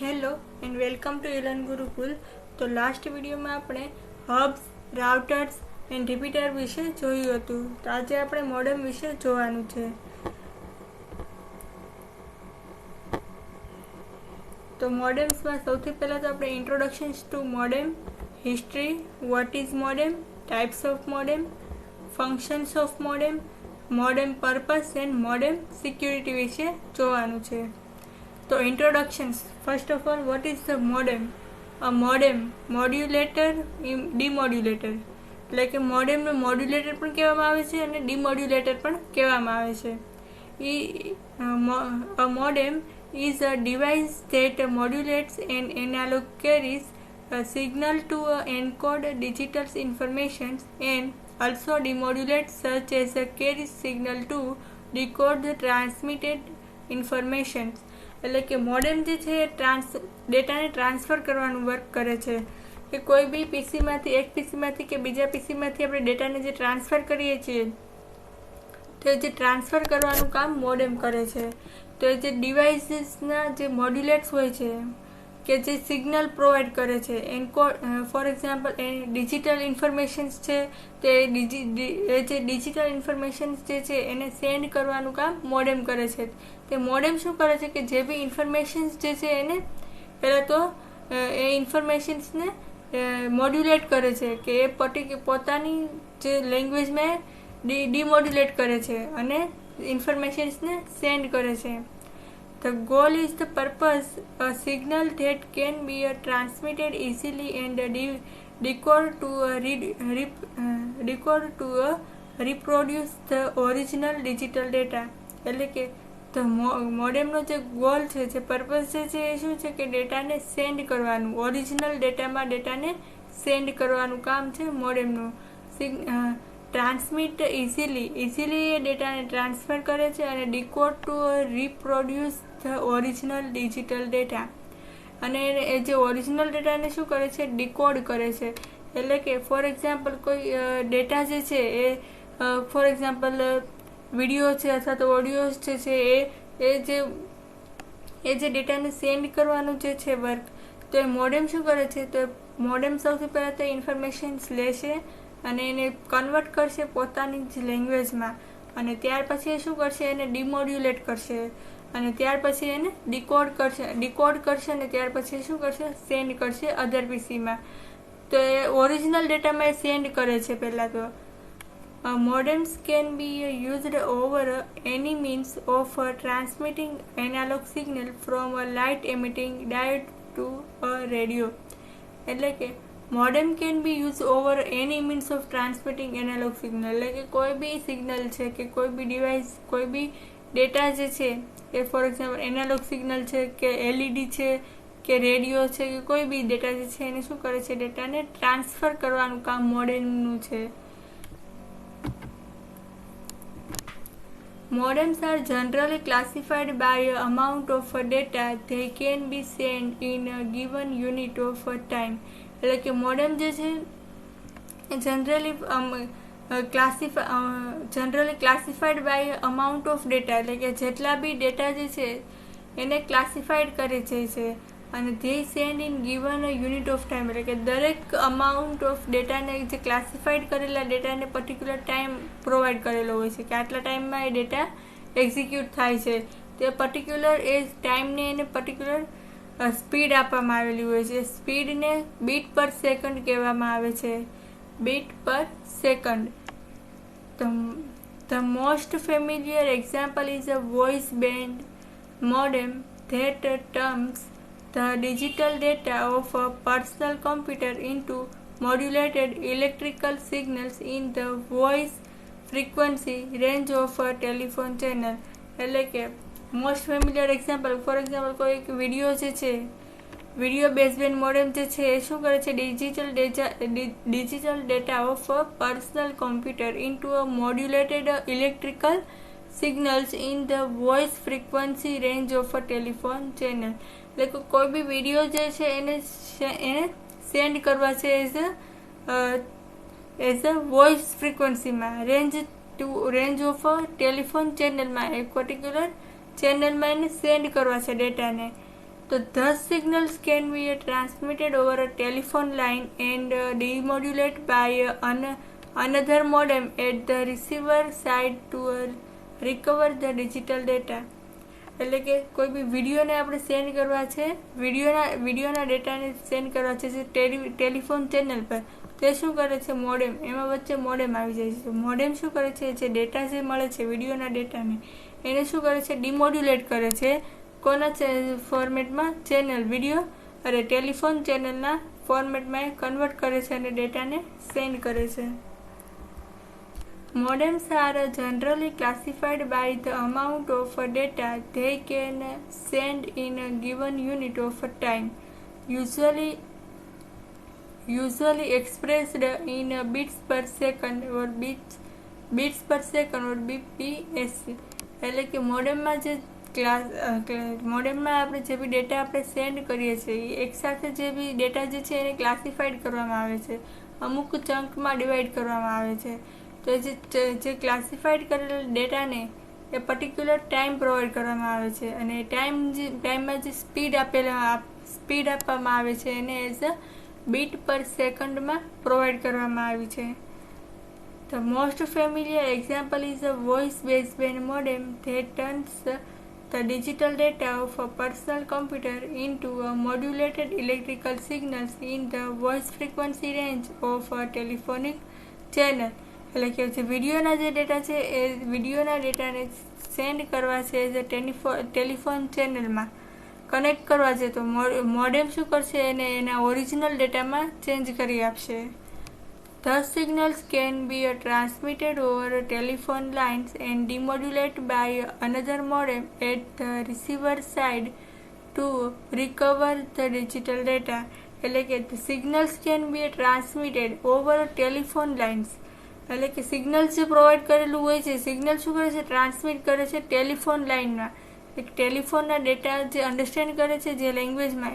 Hello and welcome to Ilan Gurukul. તો last વિડીયોમાં આપણે હબ્સ, રાઉટર્સ એન્ડ રિપીટર વિશે જોયું હતું. તો આજે આપણે મોડેમ વિશે જોવાનું છે. તો મોડેમ્સમાં સૌથી પહેલાં તો આપણે introductions to modem, history, what is modem, types of modem, functions of modem, modem purpose and modem security વિશે જોવાનું છે. તો introductions. First of all, what is the modem? A modem, modulator, demodulator. એટલે કે મોડેમને મોડ્યુલેટર પણ કહેવામાં આવે છે અને ડીમોડ્યુલેટર પણ કહેવામાં આવે છે. A modem is a device that modulates an analog carries a signal to encode digital information and also demodulates such as a carries signal to decode the transmitted information. એટલે કે મોડેમ જે છે એ ડેટાને ટ્રાન્સફર કરવાનું work કરે છે. કે કોઈ બી પીસીમાંથી એક પીસીમાંથી કે બીજા પીસીમાંથી આપણે ડેટાને જે ટ્રાન્સફર કરીએ છીએ તો જે ટ્રાન્સફર કરવાનું કામ મોડેમ કરે છે. તો એ જે ડિવાઇસીસના જે મોડ્યુલેટ્સ હોય છે કે જે સિગ્નલ પ્રોવાઈડ કરે છે, for example A digital informations છે, તે જે ડિજિટલ ઇન્ફોર્મેશન્સ જે છે એને સેન્ડ કરવાનું કામ મોડેમ કરે છે. તે મોડેમ શું કરે છે કે જે બી ઇન્ફોર્મેશન્સ જે છે એને પહેલાં તો એ ઇન્ફોર્મેશન્સને મોડ્યુલેટ કરે છે કે એ પોતાની જે લેંગ્વેજમાં ડીમોડ્યુલેટ કરે છે અને ઇન્ફોર્મેશન્સને સેન્ડ કરે છે. The goal is the purpose, a signal that can be transmitted easily and decoded to reproduce the original digital data. એટલે કે મોડેમનો જે ગોલ છે, જે પર્પસ છે એ શું છે કે ડેટાને સેન્ડ કરવાનું, ઓરિજિનલ ડેટાને સેન્ડ કરવાનું કામ છે મોડેમનું. ટ્રાન્સમિટ ઇઝીલી એ ડેટાને ટ્રાન્સફર કરે છે અને decode to reproduce the original digital data. અને એ જે ઓરિજિનલ ડેટાને શું કરે છે, ડીકોડ કરે છે. એટલે કે ફોર એક્ઝામ્પલ કોઈ ડેટા જે છે એ ફોર એક્ઝામ્પલ વિડીયો છે અથવા તો ઓડિયોઝ જે છે એ જે ડેટાને સેન્ડ કરવાનું જે છે વર્ક, તો એ મોડેમ શું કરે છે, તો મોડેમ સૌથી પહેલાં તો ઇન્ફોર્મેશન્સ લેશે અને એને કન્વર્ટ કરશે પોતાની જ લેંગ્વેજમાં અને ત્યાર પછી એ શું કરશે, એને ડીમોડ્યુલેટ કરશે અને ત્યાર પછી એને ડીકોડ કરશે અને ત્યાર પછી શું કરશે, સેન્ડ કરશે અધર પીસીમાં. તો એ ઓરિજિનલ ડેટામાં એ સેન્ડ કરે છે પહેલાં તો. Modems can be used over any means of transmitting analog signal from a light emitting diode to a radio. એટલે કે modem can be use over any means of transmitting analogue signal. એટલે કે કોઈ બી signal છે કે કોઈ બી device, કોઈ બી data જે છે એ ફોર એક્ઝામ્પલ એનાલોગ સિગ્નલ છે કે એલઈડી છે કે રેડિયો છે કે કોઈ બી ડેટા જે છે એને શું કરે છે, ડેટાને ટ્રાન્સફર કરવાનું કામ મોડેમનું છે. Modems are generally classified by amount of data they can be sent in a given unit of time. એટલે કે મોડેમ જે છે એ generally classified by amount of data, એટલે કે જેટલા બી ડેટા જે છે એને ક્લાસિફાઈડ કરે છે અને they send in given unit of time. એટલે કે દરેક અમાઉન્ટ ઓફ ડેટાને જે ક્લાસિફાઈડ કરેલા ડેટાને પર્ટિક્યુલર ટાઈમ પ્રોવાઈડ કરેલો હોય છે કે આટલા ટાઈમમાં એ ડેટા એક્ઝિક્યુટ થાય છે. તે પર્ટિક્યુલર એ ટાઈમને એને પર્ટિક્યુલર સ્પીડ આપવામાં આવેલી હોય છે. સ્પીડને બીટ પર સેકન્ડ કહેવામાં આવે છે, બીટ પર second. The most familiar example is a voice band modem that turns the digital data of a personal computer into modulated electrical signals in the voice frequency range of a telephone channel. એટલે કે most familiar example, for example કોઈ video જે છે, video બેઝબેન્ડ modem જે છે એ શું કરે છે, digital data of a personal computer into a modulated electrical signals in the voice frequency range of a telephone channel. એટલે કે કોઈ બી વિડીયો જે છે એને સેન્ડ કરવા છે એઝ અ વોઇસ ફ્રીક્વન્સીમાં રેન્જ ઓફ અ ટેલિફોન ચેનલમાં, એક પર્ટિક્યુલર ચેનલમાં એને સેન્ડ કરવા છે ડેટાને. તો thus signals can be transmitted over a telephone line and demodulated by another modem at the receiver side to recover the digital data. એટલે કે કોઈ બી વિડીયોને આપણે સેન્ડ કરવા છે, વિડીયોના ડેટાને સેન્ડ કરવા છે જે ટેલિફોન ચેનલ પર, તે શું કરે છે? મોડેમ, એમાં વચ્ચે મોડેમ આવી જાય છે. તો મોડેમ શું કરે છે? જે ડેટા જે મળે છે વિડીયોના ડેટાને, એને શું કરે છે? ડિમોડ્યુલેટ કરે છે. કોના ફોર્મેટમાં? ચેનલ વિડીયો અને ટેલિફોન ચેનલના ફોર્મેટમાં કન્વર્ટ કરે છે અને ડેટાને સેન્ડ કરે છે. Modems are generally classified by the amount of data they can send in a given unit of time, usually expressed in bits per second or bits per second or BPSC. એટલે કે મોડેમમાં આપણે જે બી data આપણે send કરીએ છીએ, એકસાથે જે બી data જે છે એને ક્લાસિફાઈડ કરવામાં આવે છે, અમુક ચંકમાં ડિવાઈડ કરવામાં આવે છે. તો જે ક્લાસિફાઈડ કરેલા ડેટાને એ પર્ટિક્યુલર ટાઈમ પ્રોવાઈડ કરવામાં આવે છે અને ટાઈમમાં જે સ્પીડ આપવામાં આવે છે એને એઝ અ બીટ પર સેકન્ડમાં પ્રોવાઈડ કરવામાં આવી છે. The most familiar example is a voice baseband modem that turns the digital data of a personal computer into a modulated electrical signals in the voice frequency range of a telephonic channel. એટલે કે જે વિડીયોના જે data છે એ વિડીયોના ડેટાને send કરવા છે જે ટેલિફોન ચેનલમાં કનેક્ટ કરવા છે. તો મોડેમ શું કરશે? એને એના ઓરિજિનલ ડેટામાં ચેન્જ કરી આપશે. Thus signals can be transmitted over telephone lines and demodulated by another modem at the receiver side to recover the digital data. એટલે કે signals can be transmitted over telephone lines. એટલે કે signal જે provide કરેલું હોય છે, signal શું કરે છે? ટ્રાન્સમિટ કરે છે ટેલિફોન લાઇનમાં. ટેલિફોનના ડેટા જે અન્ડરસ્ટેન્ડ કરે છે જે લેંગ્વેજમાં,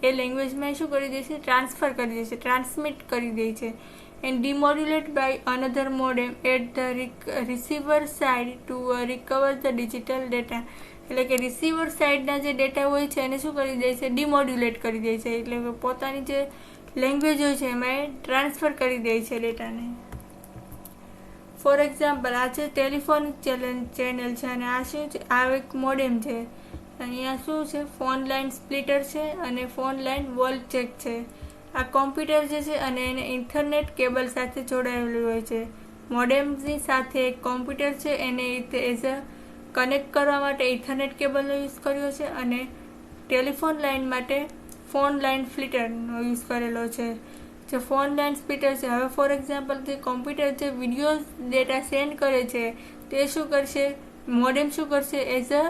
એ લેંગ્વેજમાં શું કરી દે છે? ટ્રાન્સફર કરી દે છે, ટ્રાન્સમિટ કરી દે છે. And demodulate by another modem at the receiver side to recover the digital data. એટલે કે રિસીવર સાઇડના જે ડેટા હોય છે એને શું કરી દે છે? ડિમોડ્યુલેટ કરી દે છે. એટલે કે પોતાની જે લેંગ્વેજ હોય છે એમાં ટ્રાન્સફર કરી દે છે ડેટાને. ફોર એક્ઝામ્પલ, આ છે ટેલિફોનિક ચેનલ છે અને આ શું છે? આ એક મોડેમ છે. અહીંયા શું છે? ફોન લાઇન સ્પ્લિટર છે અને ફોન લાઇન વોલ્ટ ચેક છે. આ કોમ્પ્યુટર જે છે અને એને ઇન્ટરનેટ કેબલ સાથે જોડાયેલું હોય છે. મોડેમની સાથે એક કોમ્પ્યુટર છે, એને એઝ અ કનેક્ટ કરવા માટે ઇથરનેટ કેબલનો યુઝ કર્યો છે અને ટેલિફોન લાઇન માટે ફોન લાઇન સ્પ્લિટરનો યુઝ કરેલો છે. જે ફોન લાઇન સ્પ્લિટર છે, હવે ફોર એક્ઝામ્પલ જે કોમ્પ્યુટર જે વિડીયો ડેટા સેન્ડ કરે છે તે શું કરશે? મોડેમ શું કરશે? એઝ અ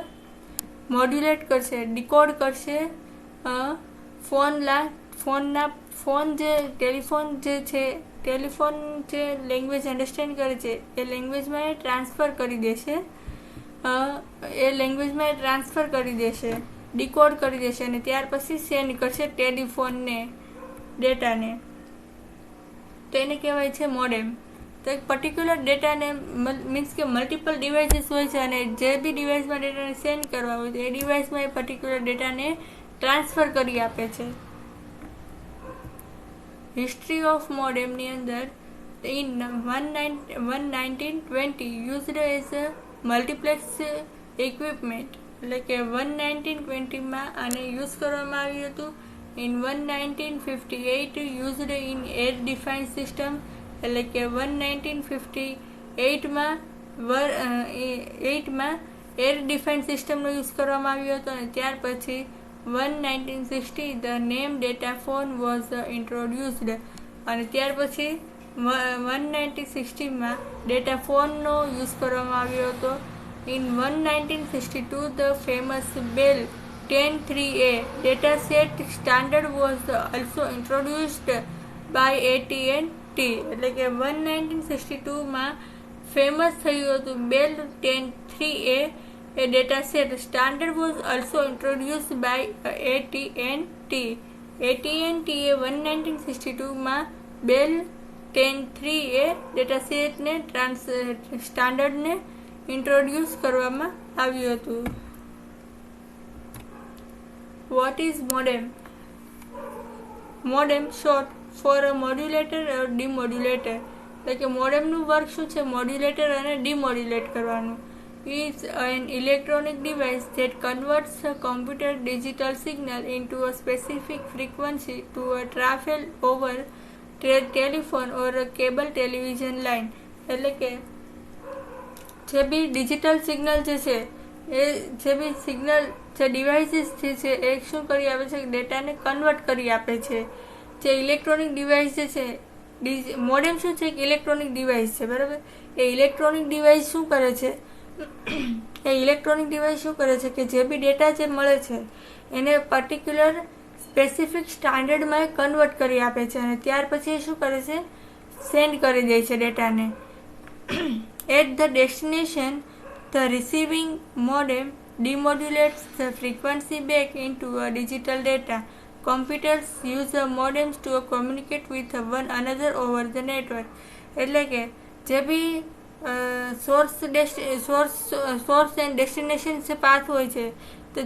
મોડ્યુલેટ કરશે, ડિકોડ કરશે ફોન જે ટેલિફોન જે છે, ટેલિફોન જે લેંગ્વેજ અન્ડરસ્ટેન્ડ કરે છે એ લેંગ્વેજમાં એ ટ્રાન્સફર કરી દેશે, ડિકોડ કરી દેશે અને ત્યાર પછી સેન્ડ કરશે ટેલિફોનને ડેટાને. તો એને કહેવાય છે મોડેમ. તો એક પર્ટિક્યુલર ડેટાને મીન્સ કે મલ્ટિપલ ડિવાઇસીસ હોય છે અને જે બી ડિવાઇસમાં ડેટાને સેન્ડ કરવા હોય તો એ ડિવાઇસમાં એ પર્ટિક્યુલર ડેટાને ટ્રાન્સફર કરી આપે છે. હિસ્ટ્રી ઓફ મોડેમની અંદર in 1920 used as a multiplex equipment. એટલે કે 1920માં આને યુઝ કરવામાં આવ્યું હતું. In 1958 used in air defines system. એટલે કે 1958માં એર ડિફાઇન્સ સિસ્ટમનો યુઝ કરવામાં આવ્યો હતો અને ત્યાર પછી 1960 the name data phone was introduced અને ત્યાર પછી 1960માં ડેટા ફોનનો યુઝ કરવામાં આવ્યો હતો. In 1962 the famous Bell 10-3A data set standard was also introduced by AT&T. એટલે કે 1962માં ફેમસ થયું હતું બેલ 10-3A એ data set standard was also introduced by AT&T. AT&T એ 1962માં બેલ 10-3A ડેટા સેટને What is modem? Modem short for a modulator or demodulator. એટલે કે મોડેમનું વર્ક શું છે? મોડ્યુલેટર અને ડિમોડ્યુલેટ કરવાનું. Is an electronic device that converts a computer digital signal into a specific frequency to a travel over telephone or a cable television line. એટલે કે જે બી digital signal જે છે એ જે બી સિગ્નલ જે ડિવાઇસીસ જે છે એ શું કરી આપે છે? ડેટાને કન્વર્ટ કરી આપે છે. જે ઇલેક્ટ્રોનિક ડિવાઇસ જે છે, મોડેમ શું છે? કે ઇલેક્ટ્રોનિક ડિવાઇસ છે, બરાબર. એ ઇલેક્ટ્રોનિક ડિવાઇસ શું કરે છે? એ ઇલેક્ટ્રોનિક ડિવાઇસ શું કરે છે કે જે બી ડેટા જે મળે છે એને પર્ટિક્યુલર સ્પેસિફિક સ્ટાન્ડર્ડમાં કન્વર્ટ કરી આપે છે અને ત્યાર પછી શું કરે છે? સેન્ડ કરી દે છે ડેટાને. At the destination the receiving modem demodulates the frequency back into a digital data. Computers use the modems to communicate with one another over the network. એટલે કે જે બી સોર્સ એન્ડ ડેસ્ટિનેશન જે પાથ હોય છે તો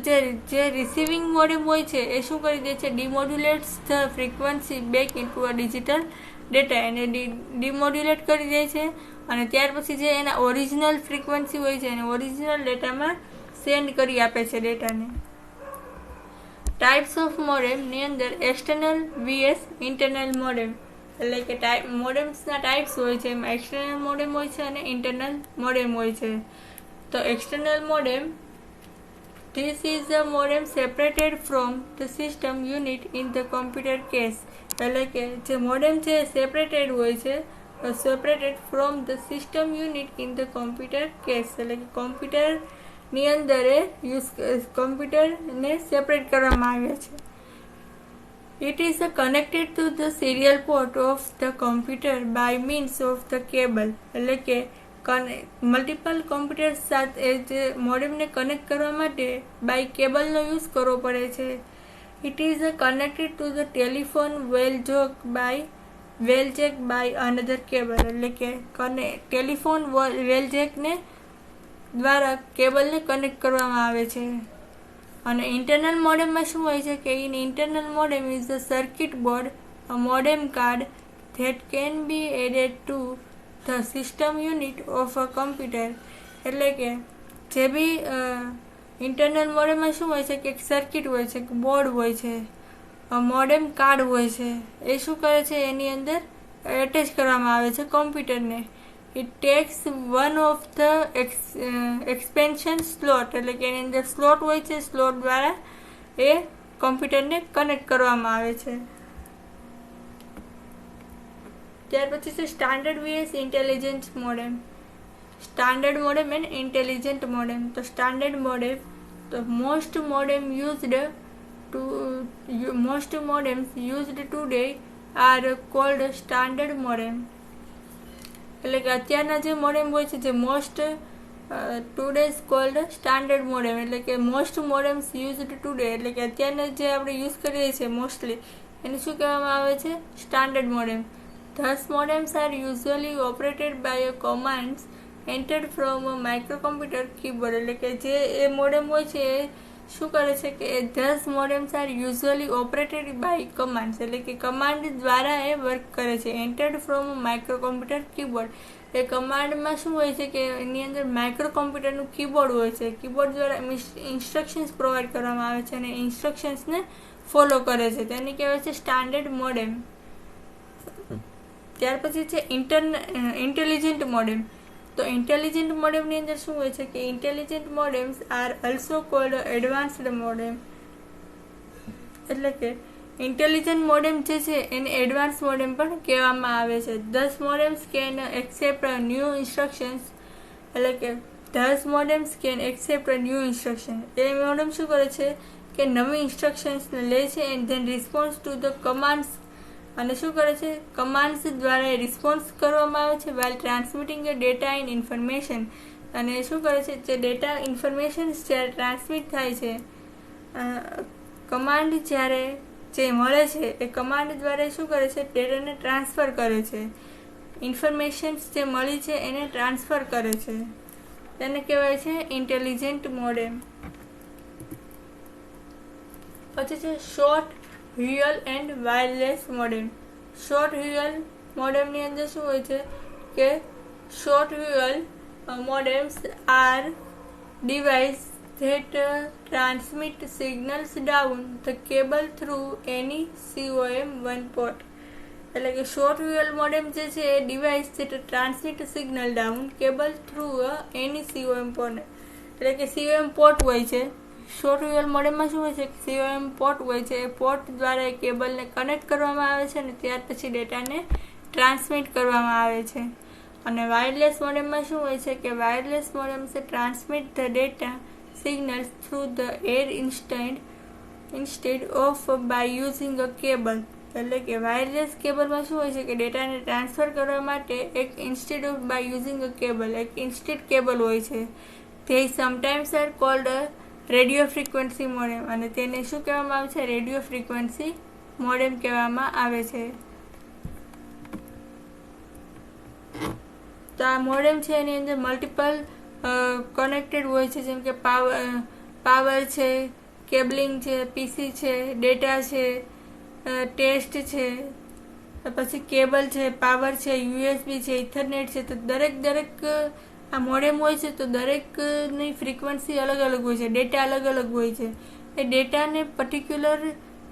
જે રિસીવિંગ મોડેમ હોય છે એ શું કરી દે છે? Demodulates the frequency back into a digital data. એને ડિમોડ્યુલેટ કરી દે છે અને ત્યાર પછી જે એના ઓરિજિનલ ફ્રીક્વન્સી હોય છે એને ઓરિજિનલ ડેટામાં સેન્ડ કરી આપે છે ડેટાને. ટાઈપ્સ ઓફ મોડેમની અંદર એક્સટર્નલ vs ઇન્ટરનલ મોડેમ. એટલે કે મોડેમ્સના ટાઈપ્સ હોય છે, એમાં એક્સટર્નલ મોડેમ હોય છે અને ઇન્ટરનલ મોડેમ હોય છે. તો external modem, this is a modem separated from the system unit in the computer case. એટલે કે જે મોડેમ છે સેપરેટેડ હોય છે, separated from the system unit in the computer case. એટલે કે કોમ્પ્યુટરની અંદર કોમ્પ્યુટરને સેપરેટ કરવામાં આવ્યા છે. It is connected to the serial port of the computer by means of the cable. એટલે કે મલ્ટિપલ કોમ્પ્યુટર સાથે જે મોડેમને કનેક્ટ કરવા માટે બાય કેબલનો યુઝ કરવો પડે છે. It is connected to the telephone well jack by another cable. એટલે કે ટેલિફોન વેલ જેકને દ્વારા કેબલને કનેક્ટ કરવામાં આવે છે. અને ઇન્ટરનલ મોડેમમાં શું હોય છે કે in internal modem is the circuit board, a modem card that can be added to the system unit of a computer. એટલે કે જે બી ઇન્ટરનલ મોડેમમાં શું હોય છે કે એક સર્કિટ હોય છે, બોર્ડ હોય છે, મોડેમ કાર્ડ હોય છે. એ શું કરે છે? એની અંદર એટેચ કરવામાં આવે છે કોમ્પ્યુટરને. It takes one of the expansion slot. એટલે કે એની અંદર સ્લોટ હોય છે, સ્લોટ દ્વારા એ કોમ્પ્યુટરને કનેક્ટ કરવામાં આવે છે. ત્યાર પછી છે standard vs intelligent modem. Standard modem and intelligent modem. તો સ્ટાન્ડર્ડ મોડેમ, તો most modems used today are called standard modem. એટલે કે અત્યારના જે મોડેમ હોય છે જે ટુડેઝ કોલ્ડ સ્ટાન્ડર્ડ મોડેમ. એટલે કે મોસ્ટ મોડેમ્સ યુઝડ ટુડે, એટલે કે અત્યારના જે આપણે યુઝ કરીએ છીએ મોસ્ટલી એને શું કહેવામાં આવે છે? Standard modem. These modems are usually operated by commands entered from a micro computer keyboard. એટલે કે જે એ મોડેમ હોય છે એ શું કરે છે કે thus modems are usually operated by commands. એટલે કે કમાન્ડ દ્વારા એ વર્ક કરે છે. Entered from micro computer keyboard. એ કમાન્ડમાં શું હોય છે કે એની અંદર માઇક્રો કોમ્પ્યુટરનું કીબોર્ડ હોય છે. કીબોર્ડ દ્વારા ઇન્સ્ટ્રક્શન્સ પ્રોવાઈડ કરવામાં આવે છે અને ઇન્સ્ટ્રક્શન્સને ફોલો કરે છે. તેને કહેવાય છે સ્ટાન્ડર્ડ મોડેમ. ત્યાર પછી છે ઇન્ટેલિજન્ટ મોડેમ. તો ઇન્ટેલિજન્ટ મોડેમની અંદર શું હોય છે કે intelligent modems are also cold advanced modem. એટલે કે ઇન્ટેલિજન્ટ મોડેમ જે છે એને એડવાન્સ મોડેમ પણ કહેવામાં આવે છે. 10 modems can accept new instructions. એટલે કે 10 modems can accept new instruction. A modem શું કરે છે કે નવી ઇન્સ્ટ્રક્શન્સને લે છે and then response to the commands. અને શું કરે છે? કમાન્ડ્સ દ્વારા રિસ્પોન્સ કરવામાં આવે છે while transmitting a data and information. અને શું કરે છે? જે ડેટા ઇન્ફોર્મેશન જ્યારે ટ્રાન્સમિટ થાય છે, કમાન્ડ જ્યારે જે મળે છે એ કમાન્ડ દ્વારા શું કરે છે? ડેટાને ટ્રાન્સફર કરે છે. ઇન્ફોર્મેશન્સ જે મળી છે એને ટ્રાન્સફર કરે છે. તેને કહેવાય છે ઇન્ટેલિજન્ટ મોડેમ. પછી છે short dual and wireless modem. Short dual મોડેમની અંદર શું હોય છે કે short dual modems are devices that transmit signals down the cable through any COM1 port. એટલે કે શોર્ટ ડ્યુઅલ મોડેમ જે છે એ ડિવાઇસ છે તે transmit signal down cable through any COM port. એટલે કે COM પોર્ટ હોય છે. શોર્ટ ડ્યુઅલ મોડેમમાં શું હોય છે કે COM પોર્ટ હોય છે. એ પોર્ટ દ્વારા એ કેબલને કનેક્ટ કરવામાં આવે છે અને ત્યાર પછી ડેટાને ટ્રાન્સમિટ કરવામાં આવે છે. અને વાયરલેસ મોડેમમાં શું હોય છે કે વાયરલેસ મોડેમ છે transmit the data signals through the air instead of by using a cable. એટલે કે વાયરલેસ કેબલમાં શું હોય છે કે ડેટાને ટ્રાન્સફર કરવા માટે એક instead of by using a cable એક ઇન્સ્ટેડ કેબલ હોય છે. તે sometimes are called radio frequency modem. અને તેને શું કહેવામાં આવે છે? રેડિયો ફ્રીક્વન્સી મોડેમ કહેવામાં આવે છે. તો આ મોડેમ છે એની અંદર મલ્ટિપલ કનેક્ટેડ હોય છે, જેમ કે પાવર છે, કેબલિંગ છે, PC છે, ડેટા છે, ટેસ્ટ છે, પછી કેબલ છે, પાવર છે, USB છે, ઇથરનેટ છે. તો દરેક આ મોડેમ હોય છે તો દરેકની ફ્રીક્વન્સી અલગ અલગ હોય છે, ડેટા અલગ અલગ હોય છે. એ ડેટાને પર્ટિક્યુલર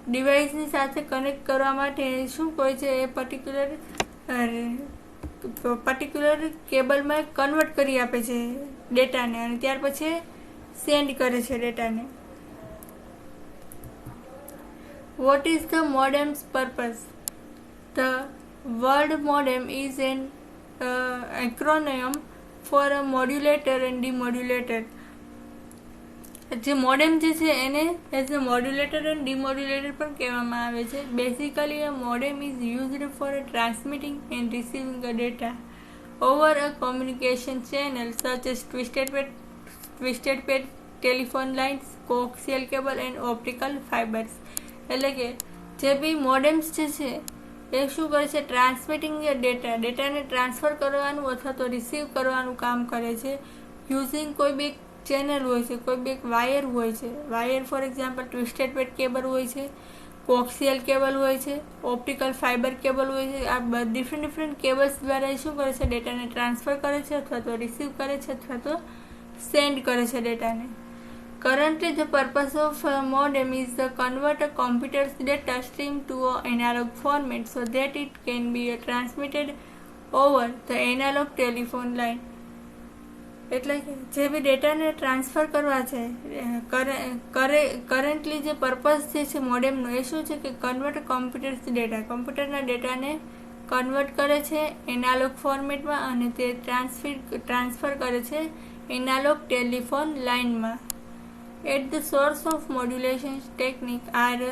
ડિવાઇસની સાથે કનેક્ટ કરવા માટે શું હોય છે એ પર્ટિક્યુલર કેબલમાં કન્વર્ટ કરી આપે છે ડેટાને અને ત્યાર પછી સેન્ડ કરે છે ડેટાને. What is the modem's purpose? The word modem is an acronym for a modulator and demodulator. જે મોડેમ જે છે એને as a modulator and demodulator પણ કહેવામાં આવે છે. Basically a modem is used for transmitting and receiving a data over a communication channel such as twisted pair telephone lines, coaxial cable and optical fibres. એટલે કે જે બી modems જે છે એ શું કરે છે? ટ્રાન્સમિટિંગ ડેટાને ટ્રાન્સફર કરવાનું અથવા તો રિસીવ કરવાનું કામ કરે છે યુઝિંગ કોઈ બી ચેનલ હોય છે, કોઈ બી એક વાયર હોય છે. Wire for example twisted pair cable હોય છે, કોક્સિયલ કેબલ હોય છે, ઓપ્ટિકલ ફાઇબર કેબલ હોય છે. આ ડિફરન્ટ કેબલ્સ દ્વારા શું કરે છે? ડેટાને ટ્રાન્સફર કરે છે અથવા તો રિસીવ કરે છે અથવા તો સેન્ડ કરે છે ડેટાને. Currently, the purpose of a modem is to convert a computer's data stream to an analog format so that it can be transmitted over the analog telephone line. એટલે કે જે બી ડેટાને ટ્રાન્સફર કરવા છે કરન્ટલી જે પર્પઝ જે છે મોડેમનો એ શું છે કે કન્વર્ટ કમ્પ્યુટરના ડેટાને કન્વર્ટ કરે છે એનાલોગ ફોર્મેટમાં અને તે ટ્રાન્સફર કરે છે એનાલોગ ટેલિફોન લાઇનમાં. At the source of modulation technique are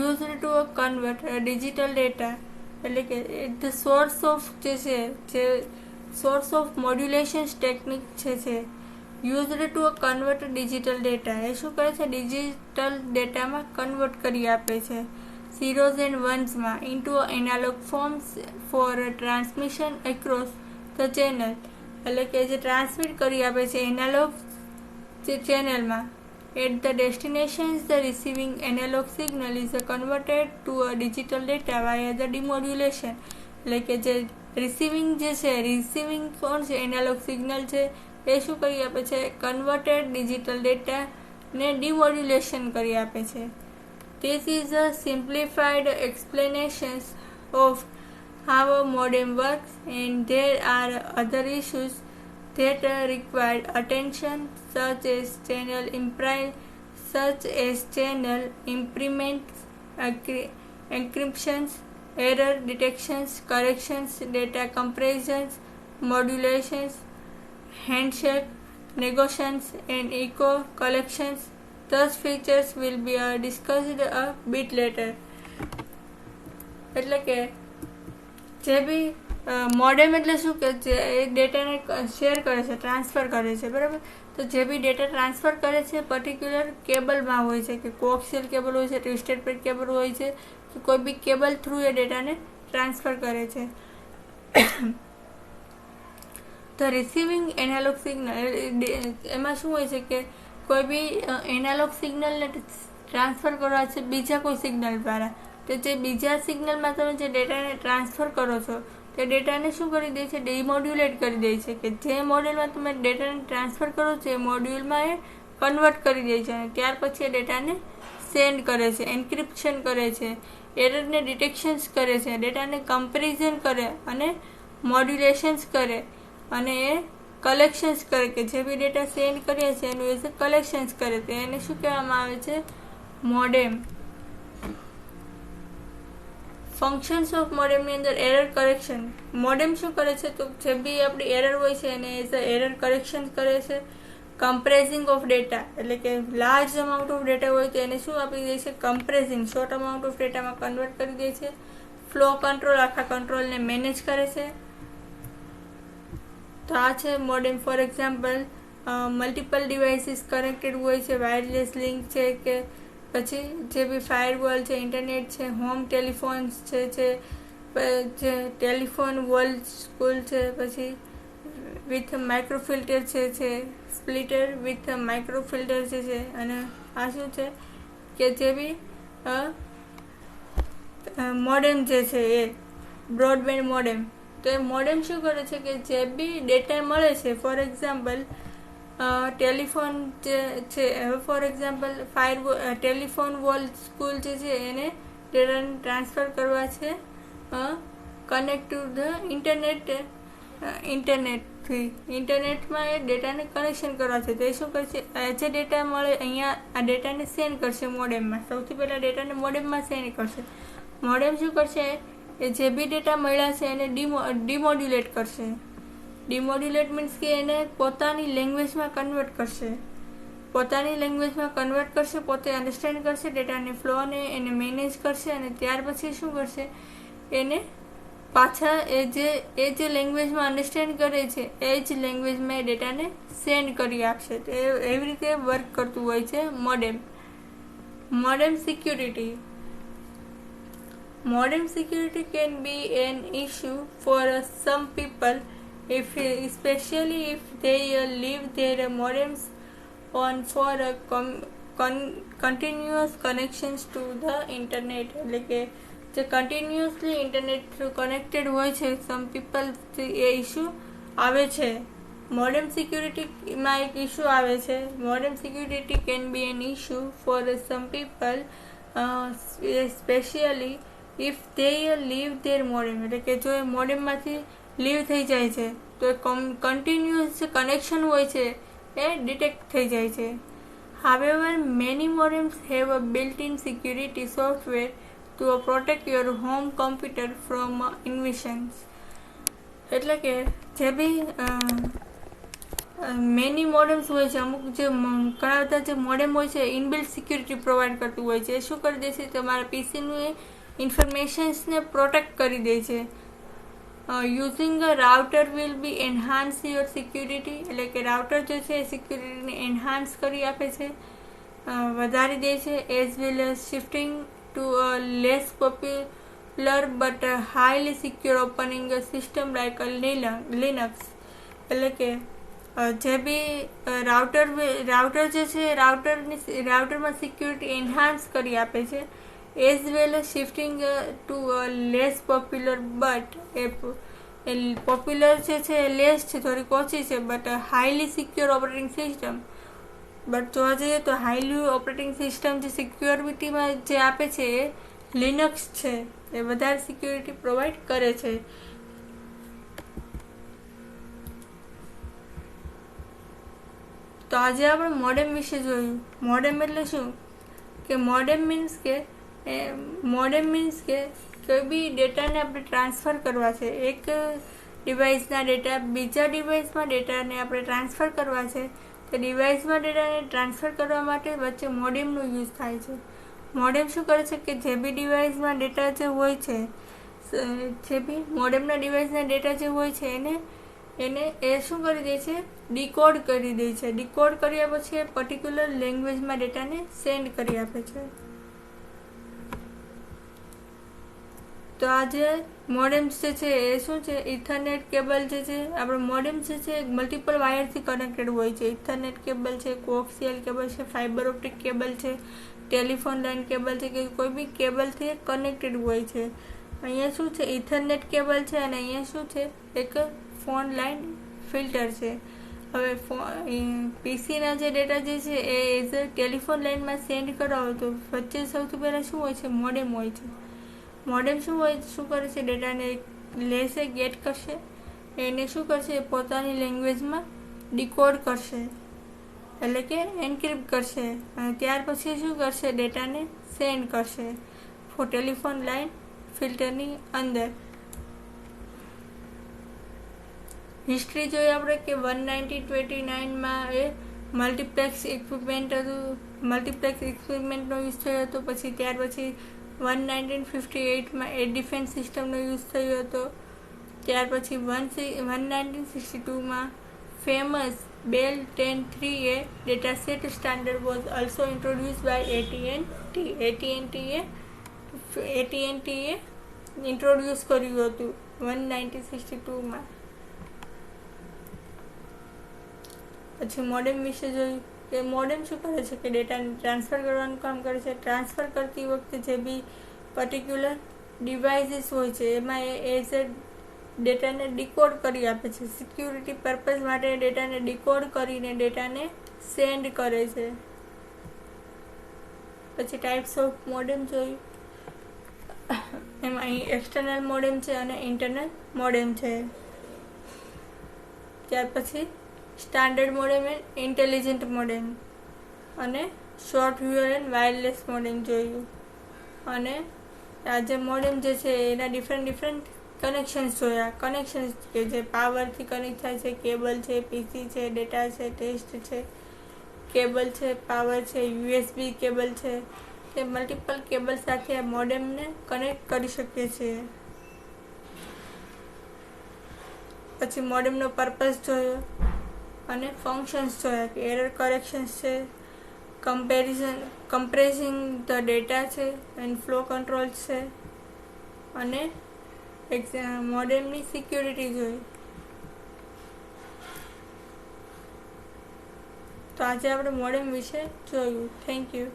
used to convert digital data. એટલે કે at the source of જે source of modulation technique છે used to convert digital data. એ શું કરે છે? ડિજિટલ ડેટામાં કન્વર્ટ કરી આપે છે zeros and ones માં into analog forms for transmission across the channel. એટલે કે જે ટ્રાન્સમિટ કરી આપે છે એનાલોગ જે ચેનલમાં. At the destinations, the receiving analog signal is converted to a digital data via the demodulation. એટલે કે જે રિસીવિંગ કોણ છે? એનાલોગ સિગ્નલ છે એ શું કરી આપે છે? કન્વર્ટેડ ડિજિટલ ડેટાને ડિમોડ્યુલેશન કરી આપે છે. This is a simplified explanation of how a modem works, and there are other issues that require attention such as channel improvements, encryptions, error detections, corrections, data compressions, modulations, handshake, negotiations, and echo collections. Those features will be discussed a bit later. એટલે કે જે બી modem એટલે શું કે જે ડેટાને share કરે છે, ટ્રાન્સફર કરે છે, બરાબર. તો જે બી ડેટા ટ્રાન્સફર કરે છે પર્ટિક્યુલર કેબલમાં હોય છે, કે કોક્સિયલ કેબલ હોય છે, ટ્વિસ્ટેડ પેડ કેબલ હોય છે, કે કોઈ બી કેબલ થ્રુ એ ડેટાને ટ્રાન્સફર કરે છે. તો રિસીવિંગ એનાલોગ સિગ્નલ એમાં શું હોય છે કે કોઈ બી એનાલોગ સિગ્નલને ટ્રાન્સફર કરવા છે બીજા કોઈ સિગ્નલ દ્વારા. તો જે બીજા સિગ્નલમાં તમે જે ડેટાને ટ્રાન્સફર કરો છો તે ડેટાને શું કરી દે છે, ડિમોડ્યુલેટ કરી દે છે, કે જે મોડ્યુલમાં તમે ડેટાને ટ્રાન્સફર કરો છો એ મોડ્યુલમાં એ કન્વર્ટ કરી દે છે અને ત્યાર પછી એ ડેટાને સેન્ડ કરે છે, એન્ક્રિપ્શન કરે છે, એરરને ડિટેક્શન્સ કરે છે, ડેટાને કમ્પેરિઝન કરે અને મોડ્યુલેશન્સ કરે અને એ કલેક્શન્સ કરે, કે જે બી ડેટા સેન્ડ કરીએ છીએ એનું એઝ એ કલેક્શન્સ કરે. તો એને શું કહેવામાં આવે છે, મોડેમ. ફંક્શન્સ ઓફ મોડેમની અંદર એરર કરેક્શન. મોડેમ શું કરે છે, તો જે બી આપણી એરર હોય છે એને એઝ અ એરર કરેક્શન કરે છે. કમ્પ્રેસિંગ ઓફ ડેટા, એટલે કે લાર્જ અમાઉન્ટ ઓફ ડેટા હોય તો એને શું આપી દે છે, કમ્પ્રેસિંગ, શોર્ટ અમાઉન્ટ ઓફ ડેટામાં કન્વર્ટ કરી દે છે. ફ્લો કંટ્રોલ, આખા કંટ્રોલને મેનેજ કરે છે. તો આ છે modem. For example multiple devices connected હોય છે, વાયરલેસ લિંક છે, કે પછી જે બી ફાયરવોલ છે, ઇન્ટરનેટ છે, હોમ ટેલિફોન્સ છે, જે ટેલિફોન વોલ સ્કૂલ છે, પછી વિથ માઇક્રોફિલ્ટર છે, સ્પ્લિટર વિથ માઇક્રોફિલ્ટર છે, અને આ શું છે કે જે બી મોડેમ જે છે એ બ્રોડબેન્ડ મોડેમ. તો એ મોડેમ શું કરે છે કે જે બી ડેટા મળે છે, ફોર એક્ઝામ્પલ ટેલિફોન જે છે, for example telephone wall school જે છે એને ડેટાને ટ્રાન્સફર કરવા છે કનેક્ટ ટુ ધ ઇન્ટરનેટમાં એ ડેટાને કનેક્શન કરવા છે. તો એ શું કરશે, જે ડેટા મળે અહીંયા આ ડેટાને સેન્ડ કરશે મોડેમમાં. સૌથી પહેલાં ડેટાને મોડેમમાં સેન્ડ કરશે. મોડેમ શું કરશે, એ જે બી ડેટા મળ્યા છે એને ડિમોડ્યુલેટ કરશે. ડિમોડ્યુલેટ મીન્સ કે એને પોતાની લેંગ્વેજમાં કન્વર્ટ કરશે. પોતે અન્ડરસ્ટેન્ડ કરશે ડેટાની ફ્લોને, એને મેનેજ કરશે અને ત્યાર પછી શું કરશે, એને પાછા એ જે લેંગ્વેજમાં અન્ડરસ્ટેન્ડ કરે છે એ જ લેંગ્વેજમાં એ ડેટાને સેન્ડ કરી આપશે. તો એવી રીતે વર્ક કરતું હોય છે modem. Modem security. Modem security can be an issue for some people, especially if they leave their modems on for continuous connections to the internet. એટલે કે જે કન્ટિન્યુઅસલી ઇન્ટરનેટ થ્રુ કનેક્ટેડ હોય છે સમ પીપલ, એ issue આવે છે. Modem સિક્યુરિટીમાં એક issue આવે છે. Modem security can be an issue for some people, specially if they leave their modem. એટલે કે જો એ મોડેમમાંથી લીવ થઈ જાય છે તો કન્ટિન્યુઅસ જે કનેક્શન હોય છે એ ડિટેક્ટ થઈ જાય છે. However, many modems have a built-in security software to protect your home computer from invasions. એટલે કે જે બી મેની મોડેમ્સ હોય છે, અમુક જે ઘણા બધા જે મોડેમ હોય છે ઇનબિલ્ટ સિક્યુરિટી પ્રોવાઈડ કરતું હોય છે. એ શું કરી દે છે, તમારા પીસીનું ઇન્ફોર્મેશન્સને પ્રોટેક્ટ કરી દે છે. Using a router will be enhance your security. એટલે કે રાઉટર જે છે એ સિક્યુરિટીને એન્હાન્સ કરી આપે છે, વધારી દે છે. As well as shifting to a less popular but highly secure opening system like Linux. એટલે કે જે બી રાઉટર જે છે રાઉટરમાં સિક્યુરિટી એન્હાન્સ કરી આપે છે, as well shifting to less popular, but એ પોપ્યુલર જે છે એ લેસ છે, થોડીક ઓછી છે, but highly secure operating system. But જોવા જઈએ તો હાઈલી ઓપરેટિંગ સિસ્ટમ જે સિક્યોરિટીમાં જે આપે છે એ લિનક્સ છે, એ વધારે સિક્યોરિટી પ્રોવાઈડ કરે છે. તો આજે આપણે મોડેમ વિશે જોયું. મોડેમ એટલે શું, કે મોડેમ મીન્સ કે કોઈ બી ડેટાને આપણે ટ્રાન્સફર કરવા છે, એક ડિવાઇસના ડેટા બીજા ડિવાઇસમાં ડેટાને આપણે ટ્રાન્સફર કરવા છે, તો ડિવાઇસમાં ડેટાને ટ્રાન્સફર કરવા માટે વચ્ચે મોડેમનો યુઝ થાય છે. મોડેમ શું કરે છે કે જે બી ડિવાઇસમાં ડેટા જે હોય છે, જે બી મોડેમના ડિવાઇસના ડેટા જે હોય છે એને એ શું કરી દે છે, ડીકોડ કરી દે છે. ડીકોડ કર્યા પછી એ પર્ટિક્યુલર લેંગ્વેજમાં ડેટાને સેન્ડ કરી આપે છે. તો આ જે મોડેમ્સ જે છે એ શું છે, ઇથરનેટ કેબલ જે છે, આપણે મોડેમ જે છે મલ્ટિપલ વાયરથી કનેક્ટેડ હોય છે. ઇથરનેટ કેબલ છે, કોએક્સિયલ કેબલ છે, ફાઇબર ઓપ્ટિક કેબલ છે, ટેલિફોન લાઈન કેબલ છે કે કોઈ બી કેબલથી કનેક્ટેડ હોય છે. અહીંયા શું છે, ઇથરનેટ કેબલ છે અને અહીંયા શું છે, એક ફોન લાઈન ફિલ્ટર છે. હવે પીસીના જે ડેટા જે છે એ એઝ અ ટેલિફોન લાઈનમાં સેન્ડ કરાવો તો વચ્ચે સૌથી પહેલાં શું હોય છે, મોડેમ હોય છે. મોડેમ શું કરે છે, ડેટાને લેશે, ગેટ કરશે, એને શું કરશે, પોતાની લેંગ્વેજમાં ડીકોડ કરશે, એટલે કે એન્ક્રિપ્ટ કરશે અને ત્યાર પછી શું કરશે, ડેટાને સેન્ડ કરશે ટેલિફોન લાઈન ફિલ્ટરની અંદર. હિસ્ટ્રી જોઈએ આપણે કે 1929માં એ મલ્ટીપ્લેક્સ ઇક્વિપમેન્ટ હતું, મલ્ટીપ્લેક્સ ઇક્વિપમેન્ટનો યુઝ થયો હતો. પછી ત્યાર પછી 1958માં એ ડિફેન્સ સિસ્ટમનો યુઝ થયો હતો. ત્યાર પછી 1962માં famous Bell 10-3A data set standard was also introduce by AT&T introduce કર્યું હતું 1962માં. પછી મોડેમ વિશે જોયું કે મોડેમ શું કરે છે કે ડેટાને ટ્રાન્સફર કરવાનું કામ કરે છે. ટ્રાન્સફર કરતી વખતે જે બી પર્ટિક્યુલર ડિવાઇસીસ હોય છે એમાં એઝ એ ડેટાને ડીકોડ કરી આપે છે. સિક્યુરિટી પર્પઝ માટે ડેટાને ડીકોડ કરીને ડેટાને સેન્ડ કરે છે. પછી ટાઈપ્સ ઓફ મોડેમ જોયું, એમાં અહીં એક્સટર્નલ મોડેમ છે અને ઇન્ટરનલ મોડેમ છે. ત્યાર પછી standard modem and intelligent modem અને short wave and wireless modem જોયું. અને આ જે મોડેમ જે છે એના ડિફરન્ટ કનેક્શન્સ જોયા. કનેક્શન્સ કે જે પાવરથી કનેક્ટ થાય છે, કેબલ છે, પીસી છે, ડેટા છે, ટેસ્ટ છે, કેબલ છે, પાવર છે, યુએસબી કેબલ છે, તે મલ્ટિપલ કેબલ સાથે આ મોડેમને કનેક્ટ કરી શકીએ છીએ. પછી મોડેમનો પર્પઝ જોયો અને ફંક્શન્સ જોયા કે એરર કરેક્શન્સ છે, કમ્પ્રેસિંગ ધ ડેટા છે એન્ડ ફ્લો કંટ્રોલ છે અને મોડેમની સિક્યુરિટી જોઈ. તો આજે આપણે મોડેમ વિશે જોયું. Thank you.